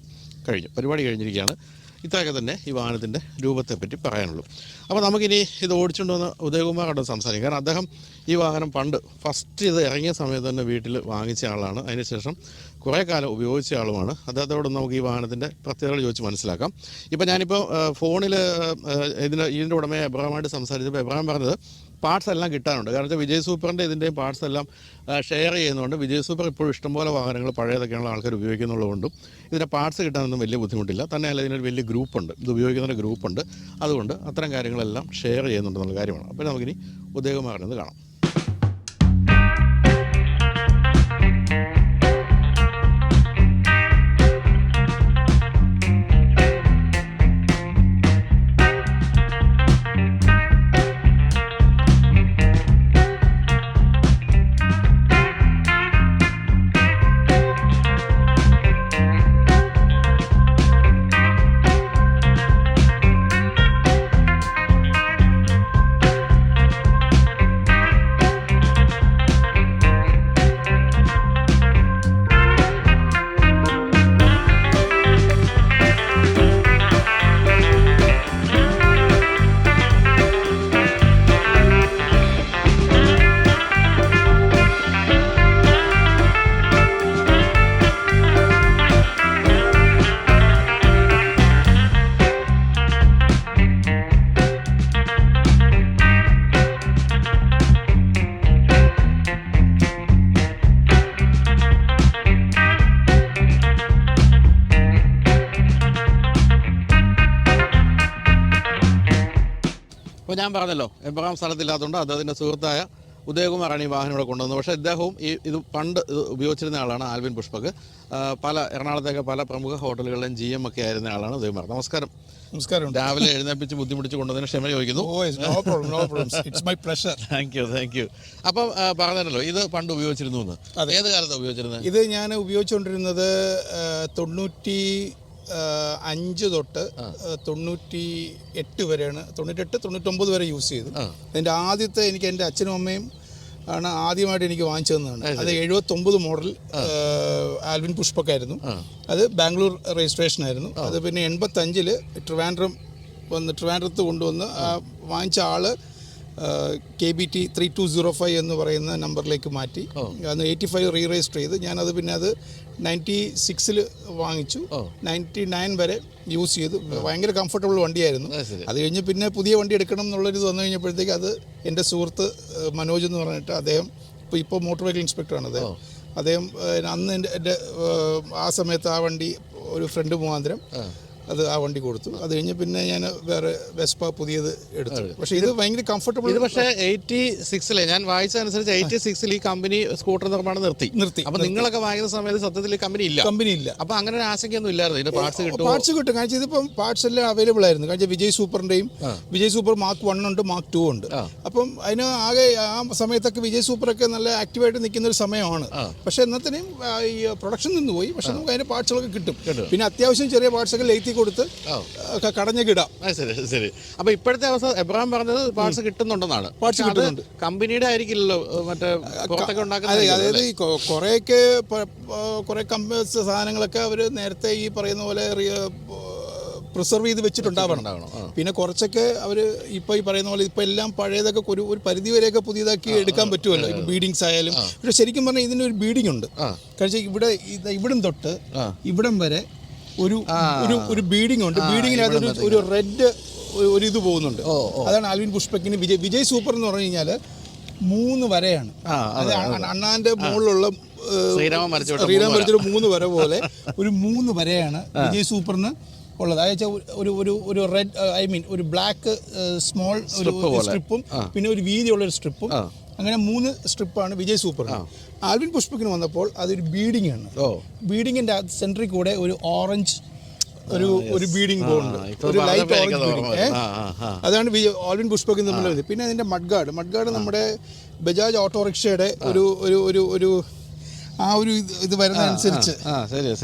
പരിപാടി കഴിഞ്ഞിരിക്കുകയാണ്. ഇത്രയൊക്കെ തന്നെ ഈ വാഹനത്തിൻ്റെ രൂപത്തെപ്പറ്റി പറയാനുള്ളൂ. അപ്പോൾ നമുക്കിനി ഇത് ഓടിച്ചുകൊണ്ട് വന്ന ഉദയകുമാറോട് സംസാരിക്കാം. കാരണം അദ്ദേഹം ഈ വാഹനം ഫസ്റ്റ് ഇത് ഇറങ്ങിയ സമയത്ത് തന്നെ വീട്ടിൽ വാങ്ങിച്ച ആളാണ്. അതിനുശേഷം കുറേ കാലം ഉപയോഗിച്ച ആളുമാണ്. അദ്ദേഹത്തോട് നമുക്ക് ഈ വാഹനത്തിൻ്റെ പ്രത്യേകതകൾ ചോദിച്ച് മനസ്സിലാക്കാം. ഇപ്പോൾ ഞാനിപ്പോൾ ഫോണിൽ ഇതിൻ്റെ ഉടമയെ എബ്രഹാമായിട്ട് സംസാരിച്ചപ്പോൾ എബ്രഹാം പറഞ്ഞത് പാർട്സ് എല്ലാം കിട്ടാനുണ്ട്. കാരണം വെച്ചാൽ വിജയ് സൂപ്പറിൻ്റെ ഇതിൻ്റെയും പാർട്സ് എല്ലാം ഷെയർ ചെയ്യുന്നതുകൊണ്ട് വിജയ് സൂപ്പർ ഇപ്പോഴും ഇഷ്ടംപോലെ വാഹനങ്ങൾ പഴയതൊക്കെയുള്ള ആൾക്കാർ ഉപയോഗിക്കുന്നുള്ളതുകൊണ്ടും ഇതിൻ്റെ പാർട്സ് കിട്ടാനൊന്നും വലിയ ബുദ്ധിമുട്ടില്ല. തന്നെയല്ല ഇതിനൊരു വലിയ ഗ്രൂപ്പുണ്ട്, ഇത് ഉപയോഗിക്കുന്നൊരു ഗ്രൂപ്പുണ്ട്. അതുകൊണ്ട് അത്തരം കാര്യങ്ങളെല്ലാം ഷെയർ ചെയ്യുന്നുണ്ടെന്നുള്ള കാര്യമാണ്. അപ്പോൾ നമുക്കിനി ഉദയകുമാറിനെ കാണാം. അപ്പോൾ ഞാൻ പറഞ്ഞല്ലോ എബ്രഹാം സ്ഥലത്തില്ലാത്തതുകൊണ്ട് അദ്ദേഹത്തിൻ്റെ സുഹൃത്തായ ഉദയകുമാറാണ് ഈ വാഹനം ഇവിടെ കൊണ്ടുവന്നത്. പക്ഷേ ഇദ്ദേഹവും ഇത് പണ്ട് ഉപയോഗിച്ചിരുന്ന ആളാണ് ആൽവിൻ പുഷ്പക്. പല എറണാകുളത്തേക്ക് പല പ്രമുഖ ഹോട്ടലുകളിലെയും GM ഒക്കെ ആയിരുന്ന ആളാണ് ഉദയകുമാർ. നമസ്കാരം. നമസ്കാരം. രാവിലെ എഴുന്നേപ്പിച്ച് ബുദ്ധിമുട്ടിച്ച് കൊണ്ടുവന്നതിന് ക്ഷമ ചോദിക്കുന്നു. Thank you. അപ്പം പറഞ്ഞല്ലോ ഇത് പണ്ട് ഉപയോഗിച്ചിരുന്നു എന്ന്. ഏത് കാലത്താണ് ഉപയോഗിച്ചിരുന്നത്? ഇത് ഞാൻ ഉപയോഗിച്ചുകൊണ്ടിരുന്നത് 95 തൊട്ട് 98 വരെയാണ്. 98-99 വരെ യൂസ് ചെയ്തു. അതിൻ്റെ ആദ്യത്തെ എനിക്ക് എൻ്റെ അച്ഛനും അമ്മയും ആണ് ആദ്യമായിട്ട് എനിക്ക് വാങ്ങിച്ചു തന്നതാണ്. അത് 79 മോഡൽ ആൽവിൻ പുഷ്പക്കായിരുന്നു. അത് ബാംഗ്ലൂർ രജിസ്ട്രേഷൻ ആയിരുന്നു. അത് പിന്നെ 85 ട്രിവാൻഡ്രത്ത് കൊണ്ടുവന്ന് വാങ്ങിച്ച ആള് KBT 3205 എന്ന് പറയുന്ന നമ്പറിലേക്ക് മാറ്റി. അന്ന് 85 റീരജിസ്റ്റർ ചെയ്ത് ഞാനത് പിന്നെ അത് 96 വാങ്ങിച്ചു. 99 വരെ യൂസ് ചെയ്തു. ഭയങ്കര കംഫർട്ടബിൾ വണ്ടിയായിരുന്നു. അത് കഴിഞ്ഞ് പിന്നെ പുതിയ വണ്ടി എടുക്കണം എന്നുള്ളൊരു വന്നു കഴിഞ്ഞപ്പോഴത്തേക്ക് അത് എൻ്റെ സുഹൃത്ത് മനോജ് എന്ന് പറഞ്ഞിട്ട് അദ്ദേഹം ഇപ്പോൾ മോട്ടോർ വെഹിക്കിൾ ഇൻസ്പെക്ടറാണ് അദ്ദേഹം അന്ന് എൻ്റെ ആ സമയത്ത് ആ വണ്ടി ഒരു ഫ്രണ്ട് മുഖാന്തരം ആ വണ്ടി കൊടുത്തു. അത് കഴിഞ്ഞ് പിന്നെ ഞാൻ വേറെ വെസ്പ പുതിയത് എടുത്തു. പക്ഷേ ഇത് ഭയങ്കര കംഫർട്ടബിൾ. ഇത് പക്ഷേ 86 ഞാൻ വായിച്ചതനുസരിച്ച് 86 ഈ കമ്പനി സ്കൂട്ടർ നിർമ്മാണം നിർത്തി. അപ്പോൾ നിങ്ങളൊക്കെ വാങ്ങിക്കുന്ന സമയത്ത് സത്യത്തിൽ കമ്പനി ഇല്ല. അപ്പോൾ അങ്ങനെ ഒരു ആശങ്കയൊന്നും ഇല്ലായിരുന്നു. ഇതിന്റെ പാർട്സ് കിട്ടും. കാരണം ഇതിപ്പം പാർട്സ് എല്ലാം അവൈലബിൾ ആയിരുന്നു. കാരണം വിജയ് സൂപ്പറിന്റെയും വിജയ് സൂപ്പർ മാർക്ക് 1 ഉണ്ട്, മാർക്ക് 2 ഉണ്ട്. അപ്പം അതിന് ആകെ ആ സമയത്തൊക്കെ വിജയ് സൂപ്പറൊക്കെ നല്ല ആക്റ്റീവായിട്ട് നിൽക്കുന്ന ഒരു സമയമാണ്. പക്ഷേ എന്നത്തിനും ഈ പ്രൊഡക്ഷൻ നിന്ന് പോയി. പക്ഷെ നമുക്ക് അതിന്റെ പാർട്സുകളൊക്കെ കിട്ടും. പിന്നെ അത്യാവശ്യം ചെറിയ പാർട്സൊക്കെ ലേത്തി കൊടുത്ത് കടഞ്ഞിടാം. ശരി. അപ്പൊ ഇപ്പോഴത്തെ അവസ്ഥ എബ്രഹാം പറഞ്ഞത് പാർട്സ് കിട്ടുന്നുണ്ടെന്നാണ്. പാർട്സ് കിട്ടുന്നുണ്ട്. കമ്പനിയുടെ ആയിരിക്കില്ലല്ലോ മറ്റേ പുറത്തൊക്കെ ഉണ്ടാക്കുന്നത്. അതായത് കുറെ സാധനങ്ങളൊക്കെ അവര് നേരത്തെ ഈ പറയുന്ന പോലെ പ്രിസർവ് ചെയ്ത് വെച്ചിട്ടുണ്ടാവണം. പിന്നെ കുറച്ചൊക്കെ അവര് ഇപ്പൊ ഈ പറയുന്ന പോലെ ഇപ്പൊ എല്ലാം പഴയതൊക്കെ ഒരു പരിധി വരെയൊക്കെ പുതിയതാക്കി എടുക്കാൻ പറ്റുമല്ലോ. ഇപ്പൊ ബീഡിങ്സ് ആയാലും. പക്ഷെ ശരിക്കും പറഞ്ഞാൽ ഇതിന് ഒരു ബീഡിംഗ് ഉണ്ട്. കാരണം ഇവിടം തൊട്ട് ഇവിടം വരെ ഒരു ബീഡിംഗ് ഉണ്ട്. ബീഡിങ്ങിനകത്ത് ഒരു റെഡ് ഒരു ഇത് പോകുന്നുണ്ട്. അതാണ് ആൽവിൻ പുഷ്പക്കിന് വിജയ് സൂപ്പർ എന്ന് പറഞ്ഞു കഴിഞ്ഞാൽ 3 വരയാണ്. അത് അണ്ണാന്റെ മുകളിലുള്ള ശ്രീരാമ വരച്ചിട്ട് 3 വര പോലെ ഒരു 3 വരയാണ് വിജയ് സൂപ്പറിന് ഉള്ളത്. അതായത് ഒരു റെഡ് ഒരു ബ്ലാക്ക് സ്മോൾ സ്ട്രിപ്പും പിന്നെ ഒരു വീതിയുള്ള ഒരു സ്ട്രിപ്പും, അങ്ങനെ 3 സ്ട്രിപ്പാണ് വിജയ് സൂപ്പർ. ആൽവിൻ പുഷ്പക്കിന് വന്നപ്പോൾ അതൊരു ബീഡിംഗ് ആണ്. ബീഡിങ്ങിന്റെ സെൻട്രിൽ കൂടെ ഒരു ഓറഞ്ച് ഒരു ബീഡിംഗ് പോകുന്നുണ്ട്, ഒരു ലൈറ്റ് ഓറഞ്ച് ബീഡിംഗ്. അതാണ് ആൽവിൻ പുഷ്പക്കിന് തമ്മിലുള്ളത്. പിന്നെ അതിന്റെ മഡ്ഗാർഡ് നമ്മുടെ ബജാജ് ഓട്ടോറിക്ഷയുടെ ഒരു ആ ഒരു ഇത് വരുന്നതനുസരിച്ച്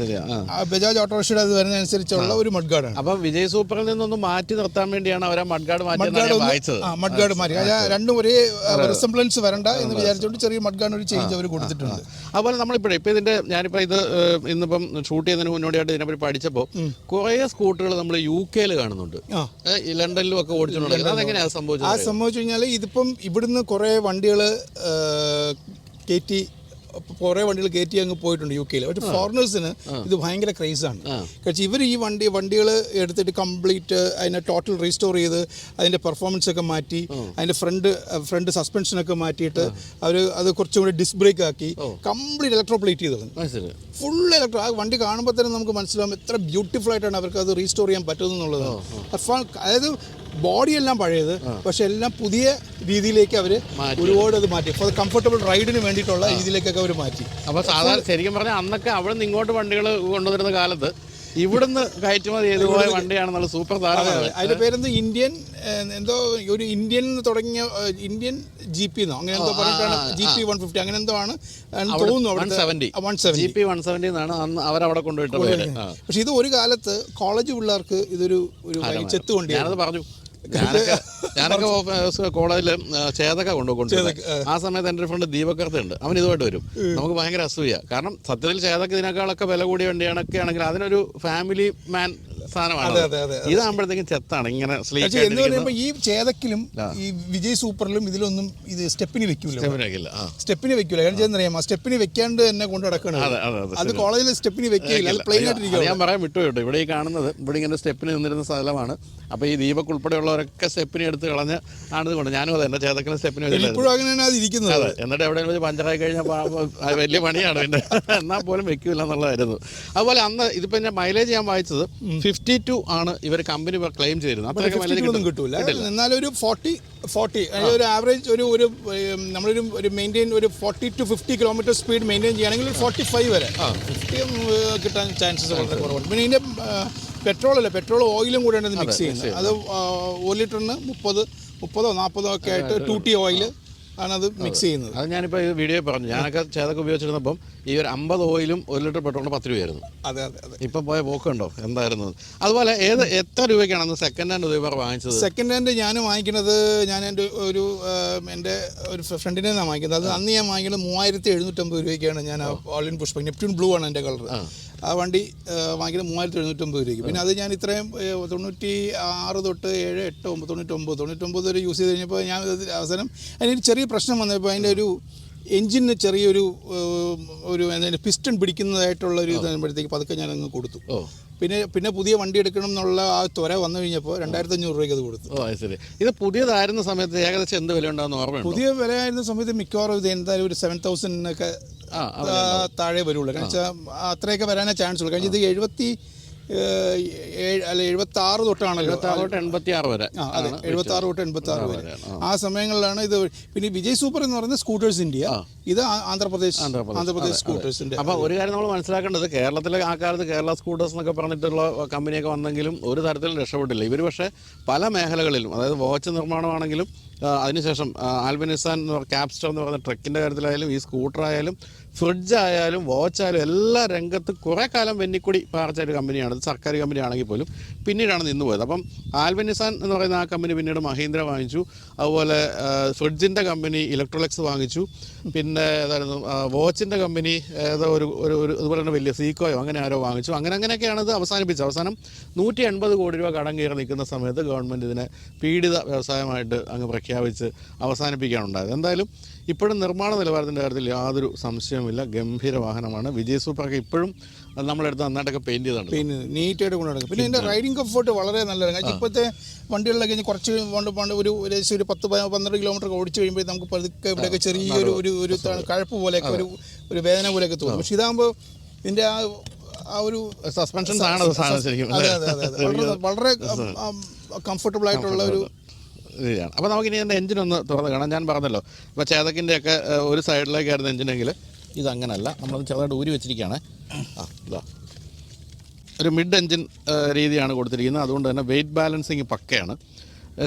ബജാജ് ഓട്ടോറിക്ഷയുടെ അത് വരുന്നതനുസരിച്ചുള്ള ഒരു മഡ്ഗാർഡാണ്. അപ്പൊ വിജയ് സൂപ്പറിൽ നിന്നൊന്നും മാറ്റി നിർത്താൻ വേണ്ടിയാണ് അവർ മഡ്ഗാർഡ് മാറ്റി. രണ്ടും ഒരേ റിസംബ്ലൻസ് വരണ്ട എന്ന് വിചാരിച്ചുകൊണ്ട് ചെറിയ മഡ്ഗാർഡ് ഒരു ചേഞ്ച് അവർ കൊടുത്തിട്ടുണ്ട്. അതുപോലെ നമ്മളിപ്പോഴേ ഞാനിപ്പോൾ ഇത് ഇന്നിപ്പം ഷൂട്ട് ചെയ്യുന്നതിന് മുന്നോടിയായിട്ട് ഇതിനെപ്പറ്റി പഠിച്ചപ്പോൾ കുറേ സ്കൂട്ടറുകൾ നമ്മൾ UK കാണുന്നുണ്ട്, ലണ്ടനിലും ഒക്കെ ഓടിച്ചിട്ടുണ്ട്. അതെങ്ങനെയാണ് സംഭവിച്ചു കഴിഞ്ഞാൽ ഇതിപ്പം ഇവിടുന്ന് കുറേ വണ്ടികൾ കയറ്റി അങ്ങ് പോയിട്ടുണ്ട് UK. പക്ഷേ ഫോറിനേഴ്സിന് ഇത് ഭയങ്കര ക്രേസാണ്. കാരണം ഇവർ ഈ വണ്ടികൾ എടുത്തിട്ട് കംപ്ലീറ്റ് അതിനെ ടോട്ടൽ റീസ്റ്റോർ ചെയ്ത് അതിൻ്റെ പെർഫോമൻസ് ഒക്കെ മാറ്റി അതിൻ്റെ ഫ്രണ്ട് സസ്പെൻഷനൊക്കെ മാറ്റിയിട്ട് അത് കുറച്ചും കൂടി ഡിസ്ക് ബ്രേക്ക് ആക്കി കംപ്ലീറ്റ് ഇലക്ട്രോപ്ലേറ്റ് ചെയ്തത്. Full electro. ആ വണ്ടി കാണുമ്പോൾ തന്നെ നമുക്ക് മനസ്സിലാവും എത്ര ബ്യൂട്ടിഫുൾ ആയിട്ടാണ് അവർക്ക് അത് റീസ്റ്റോർ ചെയ്യാൻ പറ്റുമെന്നുള്ളത്. അതായത് ബോഡിയെല്ലാം പഴയത്, പക്ഷെ എല്ലാം പുതിയ രീതിയിലേക്ക് അവർ ഒരുപാട് അത് മാറ്റി. അപ്പോൾ കംഫർട്ടബിൾ റൈഡിന് വേണ്ടിയിട്ടുള്ള രീതിയിലേക്കൊക്കെ അവർ മാറ്റി. അപ്പോൾ സാധാരണ ശരിക്കും പറഞ്ഞാൽ അന്നൊക്കെ അവിടെ നിന്ന് ഇങ്ങോട്ട് വണ്ടികൾ കൊണ്ടുവരുന്ന കാലത്ത് ഇവിടുന്ന് കയറ്റുമതി ചെയ്തുപോയ വണ്ടിയാണെന്നുള്ള സൂപ്പർ താരമാണ്. അതിന്റെ പേരെന്തോ ഒരു ഇന്ത്യൻ തുടങ്ങിയ ഇന്ത്യൻ GP എന്നോ അങ്ങനെ എന്തോ പറഞ്ഞിട്ടാണ് GP 150 അങ്ങനെ എന്തോ ആണ് തോന്നുന്നു. 170 എന്നാണ് അന്ന് അവരവിടെ കൊണ്ടുപോയിട്ട്. പക്ഷെ ഇത് ഒരു കാലത്ത് കോളേജ് പിള്ളേർക്ക് ഇതൊരു ചെത്ത് വണ്ടിയാണ്. ഞാനത് പറഞ്ഞു. ഞാനൊക്കെ കോളേജിൽ ചേതക കൊണ്ടുപോകും. ആ സമയത്ത് എൻ്റെ ഒരു ഫ്രണ്ട് ദീപകർത്തുണ്ട്, അവൻ ഇതുമായിട്ട് വരും. നമുക്ക് ഭയങ്കര അസൂയ. കാരണം സത്യത്തിൽ ചേതക ഇതിനേക്കാളൊക്കെ വില കൂടിയ വണ്ടിയാണൊക്കെ ആണെങ്കിൽ അതിനൊരു ഫാമിലി മാൻ സാധനമാണ്. ഇതാകുമ്പോഴത്തേക്കും ചെത്താണ് ഇങ്ങനെ. ഈ ചേതക്കിലും ഈ വിജയ് സൂപ്പറിലും ഇതിലൊന്നും ഇത് സ്റ്റെപ്പിന് വെക്കൂല. കാരണം ചെയ്യുന്നറിയാമോ, സ്റ്റെപ്പിന് വെക്കാണ്ട് തന്നെ കൊണ്ട് നടക്കണം. അത് കോളേജിൽ സ്റ്റെപ്പിന് വെക്കില്ല, പ്ലെയിൻ ആയിട്ടിരിക്കും. ഞാൻ പറയാൻ വിട്ടുപോയിട്ടോ, ഇവിടെ ഈ കാണുന്നത് ഇവിടെ ഇങ്ങനെ സ്റ്റെപ്പിന് നിന്നിരുന്ന സ്ഥലമാണ്. അപ്പോൾ ഈ ദീപക് ഉൾപ്പെടെയുള്ളവരൊക്കെ സ്റ്റെപ്പിന് എടുത്ത് കളഞ്ഞ് ആണിത് കൊണ്ട് ഞാനും അതെ എൻ്റെ ചേതക്കിന് സ്റ്റെപ്പിന് ഇപ്പോഴും അങ്ങനെയാണ് അത് ഇരിക്കുന്നത്. എന്നിട്ട് എവിടെയെങ്കിലും പഞ്ചറായി കഴിഞ്ഞാൽ വലിയ പണിയാണ് പിന്നെ എന്നാൽ പോലും വെക്കൂല എന്നുള്ളതായിരുന്നു. അതുപോലെ അന്ന് ഇതിപ്പോൾ എൻ്റെ മൈലേജ് ഞാൻ വായിച്ചത് 50 52 ആണ് ഇവർ കമ്പനി ക്ലെയിം ചെയ്തിരുന്നത്. അത്രയൊക്കെ മൈലേജ് ഒന്നും കിട്ടൂല. എന്നാലും ഒരു 40 ഒരു ആവറേജ് ഒരു നമ്മളൊരു ഒരു മെയിൻറ്റെയിൻ ഒരു 40 to 50 കിലോമീറ്റർ സ്പീഡ് മെയിൻറ്റെയിൻ ചെയ്യുകയാണെങ്കിൽ ഒരു 45 വരെ 50 കിട്ടാൻ ചാൻസസ് വളരെ കുറവാണ്. പിന്നെ ഇതിൻ്റെ പെട്രോൾ ഓയിലും കൂടെയാണ് ഇത് മിക്സ് ചെയ്യുന്നത്. അത് 1 ലിറ്ററിന് 30 40 ഒക്കെ ആയിട്ട് 2T ഓയിൽ ആണത് മിക്സ് ചെയ്യുന്നത്. അത് ഞാനിപ്പോൾ ഈ വീഡിയോ പറഞ്ഞു, ഞാനൊക്കെ ചേതൊക്കെ ഉപയോഗിച്ചിരുന്നപ്പം ഈ ഒരു 50 ഓയിലും 1 ലിറ്റർ പെട്രോളിന് 10 രൂപയായിരുന്നു. അതെ അതെ അതെ. ഇപ്പം പോയ പോക്കുണ്ടോ എന്തായിരുന്നു? അതുപോലെ എത്ര രൂപയ്ക്കാണ് സെക്കൻഡ് ഹാൻഡ് ഉപയോഗം വാങ്ങിച്ചത്? സെക്കൻഡ് ഹാൻഡ് ഞാൻ വാങ്ങിക്കുന്നത് എൻ്റെ ഒരു ഫ്രണ്ടിനെ നിന്നാണ് വാങ്ങിക്കുന്നത്. അത് അന്ന് ഞാൻ വാങ്ങിക്കുന്നത് 3750 രൂപയ്ക്കാണ്. ഞാൻ all in Pushpa Neptune blue ആണ് എൻ്റെ കളർ. ആ വണ്ടി വാങ്ങിക്കുന്നത് 3750 രൂപയ്ക്ക്. പിന്നെ അത് ഞാൻ ഇത്രയും 96 തൊട്ട് 7, 8, 9, 99 വരെ യൂസ് ചെയ്ത് കഴിഞ്ഞപ്പോൾ ഞാൻ അവസാനം അതിനൊരു ചെറിയ പ്രശ്നം വന്നപ്പോൾ അതിൻ്റെ ഒരു എൻജിന് ചെറിയൊരു പിസ്റ്റൺ പിടിക്കുന്നതായിട്ടുള്ള ഒരു ഇത് വരുമ്പോഴത്തേക്ക് പതുക്കെ ഞാനങ്ങ് കൊടുത്തു. പിന്നെ പുതിയ വണ്ടി എടുക്കണം എന്നുള്ള ആ ത്വര വന്നു കഴിഞ്ഞപ്പോൾ 2500 രൂപയ്ക്ക് അത് കൊടുത്തു. ശരി. ഇത് പുതിയതായിരുന്ന സമയത്ത് ഏകദേശം എന്ത് വില ഉണ്ടാകുന്ന ഓർമ്മ? പുതിയ വില ആയിരുന്ന സമയത്ത് മിക്കവാറും ഇത് എന്തായാലും ഒരു 7000 താഴെ വരുള്ളൂ. കാരണം വെച്ചാൽ അത്രയൊക്കെ വരാനേ ചാൻസ് ഉള്ളൂ. കാരണം ഇത് 76 തൊട്ടാണല്ലോ, 86 വരെ. അതെ, 76 തൊട്ട് 86 വരെ. ആ സമയങ്ങളിലാണ് ഇത്. പിന്നെ വിജയ് സൂപ്പർ എന്ന് പറയുന്നത് സ്കൂട്ടേഴ്സ് ഇന്ത്യ, ഇത് ആന്ധ്രാപ്രദേശ് സ്കൂട്ടേഴ്സിന്റെ. അപ്പോൾ ഒരു കാര്യം നമ്മൾ മനസ്സിലാക്കേണ്ടത്, കേരളത്തിലെ ആ കാലത്ത് കേരള സ്കൂട്ടേഴ്സ് എന്നൊക്കെ പറഞ്ഞിട്ടുള്ള കമ്പനിയൊക്കെ വന്നെങ്കിലും ഒരു തരത്തിലും രക്ഷപ്പെട്ടില്ല ഇവർ. പക്ഷേ പല മേഖലകളിലും, അതായത് വാച്ച് നിർമ്മാണമാണെങ്കിലും അതിനുശേഷം ആൽവിൻ നിസാൻ ക്യാപ്സ്റ്റർ എന്ന് പറയുന്ന ട്രക്കിൻ്റെ കാര്യത്തിലായാലും ഈ സ്കൂട്ടറായാലും ഫ്രിഡ്ജ് ആയാലും വാച്ചായാലും എല്ലാ രംഗത്ത് കുറേ കാലം വെന്നിക്കുടി പാർച്ച ഒരു കമ്പനിയാണ്. ഇത് സർക്കാർ കമ്പനി ആണെങ്കിൽ പോലും പിന്നീടാണ് നിന്ന് പോയത്. അപ്പം ആൽവിൻ നിസാൻ എന്ന് പറയുന്ന ആ കമ്പനി പിന്നീട് മഹീന്ദ്ര വാങ്ങിച്ചു. അതുപോലെ ഫ്രിഡ്ജിൻ്റെ കമ്പനി ഇലക്ട്രോളിക്സ് വാങ്ങിച്ചു. പിന്നെ ഏതായിരുന്നു വാച്ചിൻ്റെ കമ്പനി ഏതോ ഒരു അതുപോലെ തന്നെ വലിയ സീക്കോയോ അങ്ങനെ ആരോ വാങ്ങിച്ചു. അങ്ങനെയൊക്കെയാണ് ഇത് അവസാനിപ്പിച്ചത്. അവസാനം 180 കോടി രൂപ കടം കയറി നിൽക്കുന്ന സമയത്ത് ഗവൺമെൻറ് ഇതിനെ പീഡിത വ്യവസായമായിട്ട് അങ്ങ് പ്രഖ്യാപിച്ച് അവസാനിപ്പിക്കാനുണ്ടായത്. എന്തായാലും ഇപ്പോഴും നിർമ്മാണ നിലവാരത്തിൻ്റെ കാര്യത്തിൽ യാതൊരു സംശയവുമില്ല. ഗംഭീര വാഹനമാണ്. വിജയ് സൂപ്പറൊക്കെ ഇപ്പോഴും നമ്മളെടുത്ത് നന്നായിട്ടൊക്കെ പെയിൻറ് ചെയ്താണ്, പിന്നെ നീറ്റായിട്ട് കൊണ്ടു നടക്കും. പിന്നെ എൻ്റെ റൈഡിങ് കംഫർട്ട് വളരെ നല്ലതാണ്. കാരണം ഇപ്പോഴത്തെ വണ്ടികളിലൊക്കെ കുറച്ച് പണ്ട് ഒരു ഏകദേശം ഒരു 10-12 കിലോമീറ്റർ ഓടിച്ചു കഴിയുമ്പോൾ നമുക്ക് പതുക്കെ ഇവിടെയൊക്കെ ചെറിയൊരു ഒരു കഴപ്പ് പോലെയൊക്കെ ഒരു വേദന പോലെയൊക്കെ തോന്നും. പക്ഷെ ഇതാകുമ്പോൾ ഇതിൻ്റെ ആ ഒരു സസ്പെൻഷൻസ് ആണ് ശരിക്കും. അതെ അതെ അതെ, വളരെ കംഫർട്ടബിൾ ആയിട്ടുള്ള ഒരു ഇതാണ്. അപ്പോൾ നമുക്കിനി എൻ്റെ എഞ്ചിനൊന്ന് തുറന്ന് കാണാം. ഞാൻ പറഞ്ഞല്ലോ, ഇപ്പോൾ ചേതക്കിൻ്റെയൊക്കെ ഒരു സൈഡിലേക്കായിരുന്നു എഞ്ചിനെങ്കിൽ ഇതങ്ങനല്ല. നമ്മളത് ചെറുതായിട്ട് ഊരി വെച്ചിരിക്കുകയാണ്. ഇതാ ഒരു മിഡ് എഞ്ചിൻ രീതിയാണ് കൊടുത്തിരിക്കുന്നത്. അതുകൊണ്ട് തന്നെ വെയിറ്റ് ബാലൻസിങ് പക്കയാണ്.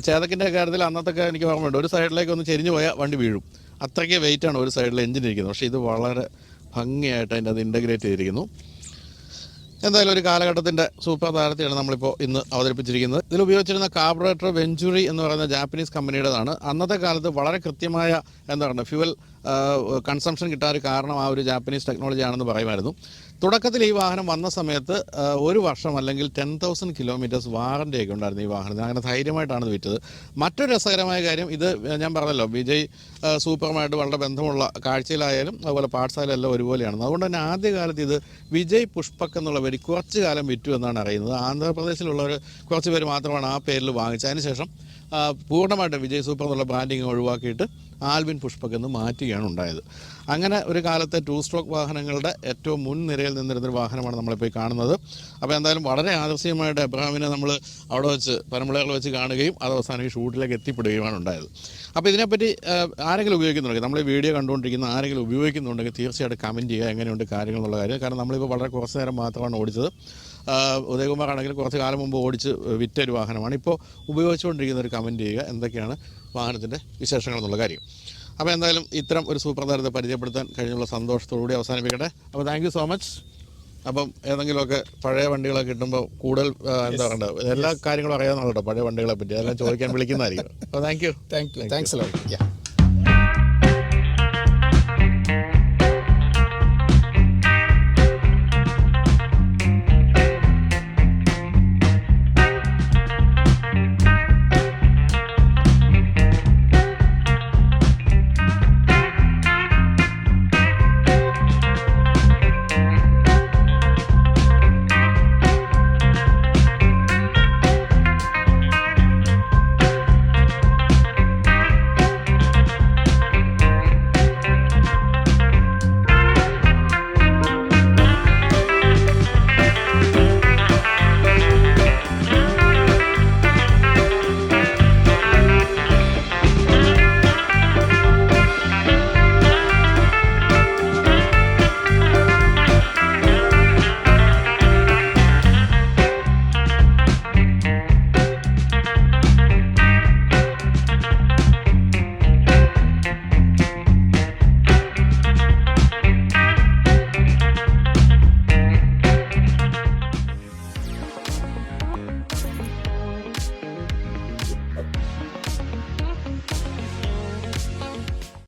ചേതക്കിൻ്റെ കാര്യത്തിൽ അന്നത്തൊക്കെ എനിക്ക് ഓർമ്മയുണ്ട്, ഒരു സൈഡിലേക്ക് ഒന്ന് ചെരിഞ്ഞു പോയാൽ വണ്ടി വീഴും. അത്രയ്ക്ക് വെയിറ്റാണ് ഒരു സൈഡിൽ എഞ്ചിൻ ഇരിക്കുന്നത്. പക്ഷേ ഇത് വളരെ ഭംഗിയായിട്ട് അതിൻ്റെ അത് ഇൻ്റഗ്രേറ്റ് ചെയ്തിരിക്കുന്നു. എന്തായാലും ഒരു കാലഘട്ടത്തിൻ്റെ സൂപ്പർ താരത്തെയാണ് നമ്മളിപ്പോൾ ഇന്ന് അവതരിപ്പിച്ചിരിക്കുന്നത്. ഇതിൽ ഉപയോഗിച്ചിരുന്ന കാർബറേറ്റർ വെഞ്ചുറി എന്ന് പറയുന്ന ജാപ്പനീസ് കമ്പനിയുടേതാണ്. അന്നത്തെ കാലത്ത് വളരെ കൃത്യമായ ഫ്യുവൽ കൺസംഷൻ കിട്ടാൻ കാരണം ആ ഒരു ജാപ്പനീസ് ടെക്നോളജി ആണെന്ന് പറയുമായിരുന്നു. തുടക്കത്തിൽ ഈ വാഹനം വന്ന സമയത്ത് 1 വർഷം അല്ലെങ്കിൽ 10,000 കിലോമീറ്റേഴ്സ് വാറൻറ്റിയൊക്കെ ഉണ്ടായിരുന്നു ഈ വാഹനത്തിന്. അങ്ങനെ ധൈര്യമായിട്ടാണ് വിറ്റത്. മറ്റൊരു രസകരമായ കാര്യം, ഇത് ഞാൻ പറഞ്ഞല്ലോ വിജയ് സൂപ്പറുമായിട്ട് വളരെ ബന്ധമുള്ള കാഴ്ചയിലായാലും അതുപോലെ പാർട്സായാലും എല്ലാം ഒരുപോലെയാണ്. അതുകൊണ്ട് തന്നെ ആദ്യകാലത്ത് ഇത് വിജയ് പുഷ്പക് എന്നുള്ള പേര് കുറച്ച് കാലം വിറ്റു എന്നാണ് അറിയുന്നത്. ആന്ധ്രാപ്രദേശിലുള്ളവർ കുറച്ച് പേര് മാത്രമാണ് ആ പേരിൽ വാങ്ങിച്ചത്. അതിനുശേഷം പൂർണ്ണമായിട്ട് വിജയ് സൂപ്പർ എന്നുള്ള ബ്രാൻഡിങ് ഒഴിവാക്കിയിട്ട് ആൽവിൻ പുഷ്പക് എന്ന് മാറ്റുകയാണ് ഉണ്ടായത്. അങ്ങനെ ഒരു കാലത്തെ 2 സ്ട്രോക്ക് വാഹനങ്ങളുടെ ഏറ്റവും മുൻനിരയിൽ നിന്നിരുന്നൊരു വാഹനമാണ് നമ്മളിപ്പോൾ കാണുന്നത്. അപ്പോൾ എന്തായാലും വളരെ ആദർശീയമായിട്ട് എബ്രഹാമിനെ നമ്മൾ അവിടെ വെച്ച് പനമ്പളകൾ വെച്ച് കാണുകയും അത് അവസാനം ഈ ഷൂട്ടിലേക്ക് എത്തിപ്പെടുകയുമാണ് ഉണ്ടായത്. അപ്പോൾ ഇതിനെപ്പറ്റി ആരെങ്കിലും ഉപയോഗിക്കുന്നുണ്ടെങ്കിൽ, നമ്മൾ ഈ വീഡിയോ കണ്ടുകൊണ്ടിരിക്കുന്ന ആരെങ്കിലും ഉപയോഗിക്കുന്നുണ്ടെങ്കിൽ തീർച്ചയായിട്ടും കമൻറ്റ് ചെയ്യുക എങ്ങനെയുണ്ട് കാര്യങ്ങൾ എന്നുള്ള കാര്യം. കാരണം നമ്മളിപ്പോൾ വളരെ കുറച്ച് നേരം മാത്രമാണ് ഓടിച്ചത്. ഉദയകുമാർ ആണെങ്കിൽ കുറച്ച് കാലം മുമ്പ് ഓടിച്ച് വിറ്റൊരു വാഹനമാണ്. ഇപ്പോൾ ഉപയോഗിച്ചുകൊണ്ടിരിക്കുന്നവർ കമൻറ്റ് ചെയ്യുക എന്തൊക്കെയാണ് വാഹനത്തിൻ്റെ വിശേഷങ്ങൾ എന്നുള്ള കാര്യം. അപ്പോൾ എന്തായാലും ഇത്തരം ഒരു സൂപ്പർ താരത്തെ പരിചയപ്പെടുത്താൻ കഴിഞ്ഞുള്ള സന്തോഷത്തോടുകൂടി അവസാനിപ്പിക്കട്ടെ. അപ്പോൾ താങ്ക് യു സോ മച്ച്. അപ്പം ഏതെങ്കിലുമൊക്കെ പഴയ വണ്ടികളൊക്കെ കിട്ടുമ്പോൾ കൂടുതൽ എന്താ പറയുക എല്ലാ കാര്യങ്ങളും അറിയാവുന്ന കേട്ടോ പഴയ വണ്ടികളെ പറ്റി, അതെല്ലാം ചോദിക്കാൻ വിളിക്കുന്നതായിരിക്കും. അപ്പോൾ താങ്ക് യു. താങ്ക്സ്.